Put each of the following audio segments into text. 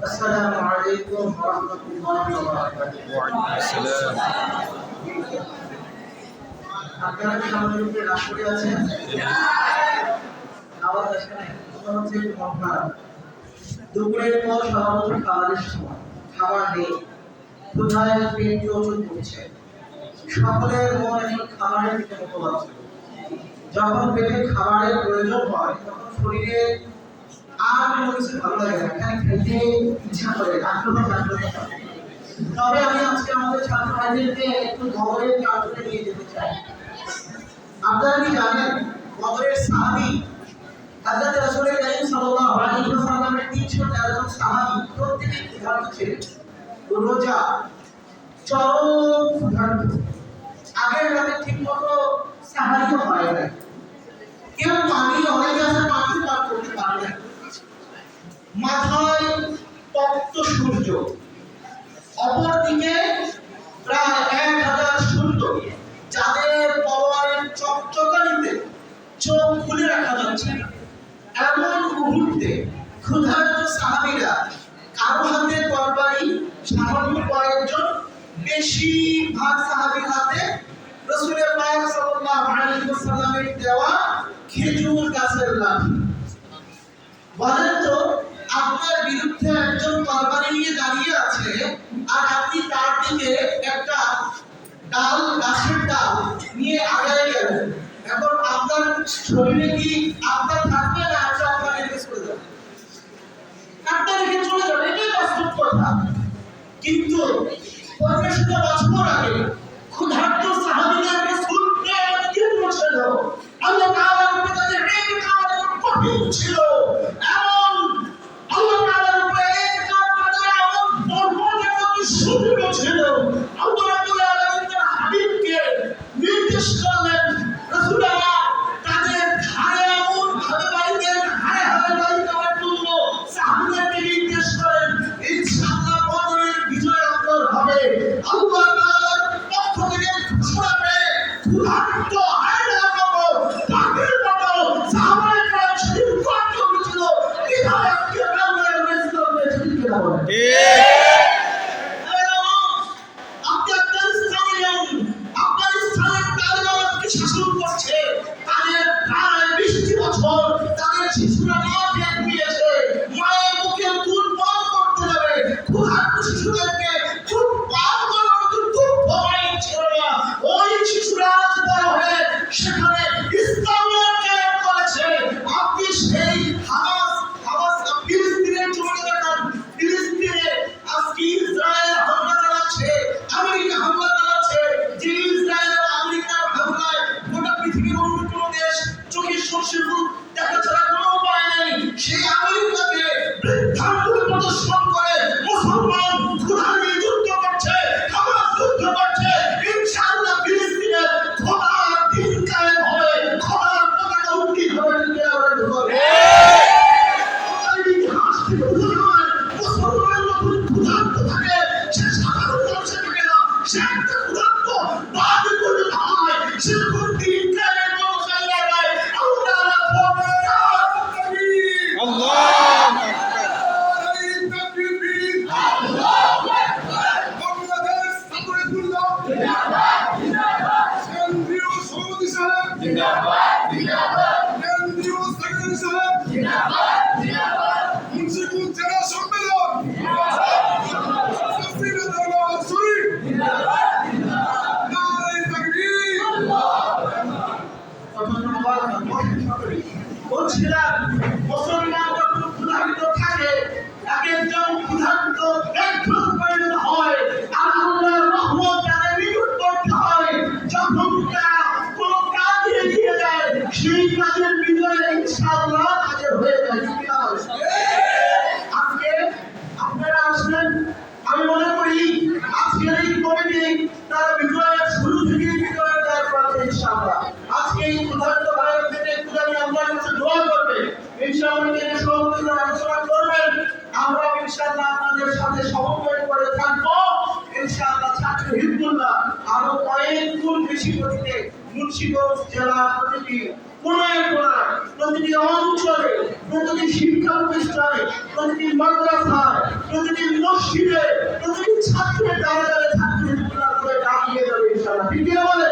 আসসালামু আলাইকুম ওয়া রাহমাতুল্লাহি ওয়া বারাকাতুহু। ওয়া আলাইকুম আসসালাম। আপনারা সামনে রাগ করে আছেন? আওয়াজ আসে না? কথা হচ্ছে একটু মন খারাপ। দুপুরের পর সাধারণত খাবারের সময়, খাবার নেই, ক্ষুধায় পেট প্রচুর করছে। সকলের মন এখন খাবারের দিকে মুখবাদ। যখন পেটে খাবারের প্রয়োজন হয় তখন শরীরে আর কোনো কিছু ভালো লাগে না, খালি খেতে ইচ্ছা করে, আগ্রহ জাগ্রত হয়। তবে আমি আজকে আমাদের ছাত্র ভাইদেরকে একটু বদরের কাজে নিয়ে যেতে চাই। আপনারা কি জানেন বদরের সাহাবী হযরত রাসূল কারীম সাল্লাল্লাহু আলাইহি ওয়াসাল্লামের 313 জন সাহাবী প্রত্যেকেই ক্ষুধার্ত ছিলেন। রোজা চরম ক্ষুধার্ত। আগের রাতে ঠিকমতো সাহায্য হয় না, কেউ পানি অনেকে আছে পানি পান করতে পারে না। মাথায় তপ্ত সূর্য, অপরদিকে প্রায় 1000 সূর্য যাদের তলোয়ারের চকচকানিতে চোখ খুলে রাখা যাচ্ছে না। এমন মুহূর্তে ক্ষুধার্ত সাহাবীরা কারো হাতে তরবারি, সামান্য কয়েকজন, বেশিরভাগ সাহাবীর হাতে রাসূল পাক সাল্লাল্লাহু আলাইহি ওয়াসাল্লামের দেওয়া খেজুর গাছের লাঠি। বলেন তো, আপনার বিরুদ্ধে একজন তরবারি নিয়ে দাঁড়িয়ে আছে আর আপনি তার দিকে একটা ডাল, গাছের ডাল নিয়ে আগায় গেলেন, এখন আপনার শরীরে কি আপনার থাকবে না আপনার রেখে চলে যাবে? আপনার রেখে চলে যাবে, এটাই বাস্তব কথা। কিন্তু 50 বছর আগে ক্ষুধার্ত সাহাবীদের রাসূল প্রেমকে পৌঁছে দাও, আল্লাহ তাআলার উপরে তাদের ইতিকাদ কঠিন ছিল। এমন আল্লাহ তাআলার উপরে ইতিকাদ তাদের এমন বর্বরতার মতো সুদৃঢ় ছিল। আল্লাহ রাব্বুল আলামিন তার হাবিবকে নির্দেশ করলেন, রাসূলুল্লাহ তাদের ঘাড়ে এমন ভাবে বাড়িতেন, হাড়ে হাড়ে বাড়ি দেওয়ার জন্য সাহাবীদেরকে নির্দেশ করেন, ইনশাআল্লাহ বদরের বিজয় আপনার হবে। আল্লাহ তাআলার পক্ষ থেকে ঘোষণা পেয়ে ক্ষুধার্ত হায়নার মতো, পাখির মতো সাহাবায়ে কেরাম সেদিন কষ্ট করেছিল। কিভাবে আজকে বাংলার রেজিস্টার হয়েছে ঠিক কিনা বলেন? আফগানিস্তানের তালেবান আজকে শাসন করছে। তাদের প্রায় 20 বছর তাদের শিশুরা মাঠে ঘুমিয়েছে, মায়ের মুখে দুধ পান করতে যাবে। ক্ষুধার্ত শিশুদেরকে দুধ পান করার মতো দুঃখ পানি ছিল না। ওই শিশুরা আজ বড় হয়ে সেখানে ইসলামের কায়েম করেছে। আপনি সেই হামাস ফিলিস্তিনের জমিনে দেখান, ফিলিস্তিনে আজকে ইসরায়েল হামলা চালাচ্ছে, আমেরিকা হামলা চালাচ্ছে। যে ইসরায়েল আর আমেরিকার হামলায় গোটা পৃথিবীর অন্য কোনো দেশ চোখে সর্ষে ফুল দেখা ছাড়া কোনো উপায় নেই। সেই আমেরিকাকে বৃদ্ধাঙ্গুলি প্রদর্শন করে মুসলমান ক্ষুধা নিয়ে যুদ্ধ করছে, হামাস যুদ্ধ করছে। ইনশাআল্লাহ ফিলিস্তিনে খোদার দিন কায়েম হবে, খোদার পতাকা উত্তোলন হবে। ইতিহাস থেকে বোঝা যায় মুসলমান যখন ক্ষুধার্ত থাকে সে সাধারণ মানুষের থেকে না, সে একটা ক্ষুধার্ত বাদী পরিণত হয়। সে যখন দিন কায়েমের ব্যবসায় লাগায় আল্লাহ আল্লাহু আকবার। বলছিলাম মুসলমান যখন ক্ষুধার্ত থাকে, এক একজন ক্ষুধার্ত একজন পরিণত হয় আর আল্লাহর রহমত তাদের নিকট করতে হয়। যখন তারা কোনো কাজ এগিয়ে যায় সেই কাজের বিজয় ইনশাআল্লাহ তাদের হয়ে যায়। আজকে আপনারা আসলেন, আমি মনে করি আজকের এই কমিটি তার বিজয়ের শুরু থেকে বিজয়ের দায় করেছে ইনশাআল্লাহ। আজকে এই ক্ষুধার্ত ভাইয়ের থেকে ক্ষুধানি আল্লাহর কাছে দোয়া করবে, ইনশাআল্লাহ তিনি সহযোগিতা আলোচনা করবেন। আমরা ইনশাআল্লাহ আপনাদের সাথে সমন্বয় করে থাকবো। ইনশাআল্লাহ ছাত্র হিজবুল্লাহ আরো কয়েক গুণ বেশি গতিতে মুন্সিগঞ্জ জেলা প্রতিটি কোনায় কোনায়, প্রতিটি অঞ্চলে, প্রতিটি শিক্ষা প্রতিটি মাদ্রাসায়, প্রতিটি মসজিদে, প্রতিটি ছাত্রের দ্বারে দ্বারে ছাত্রীর করে কামিয়ে যাবে ইনশাআল্লাহ। ঠিক কি না বলে?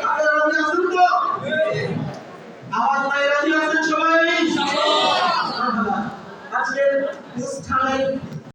আপনারা রাজি আছেন তো? আওয়াজ নাই, রাজি আছেন সবাই? আজকের অনুষ্ঠানে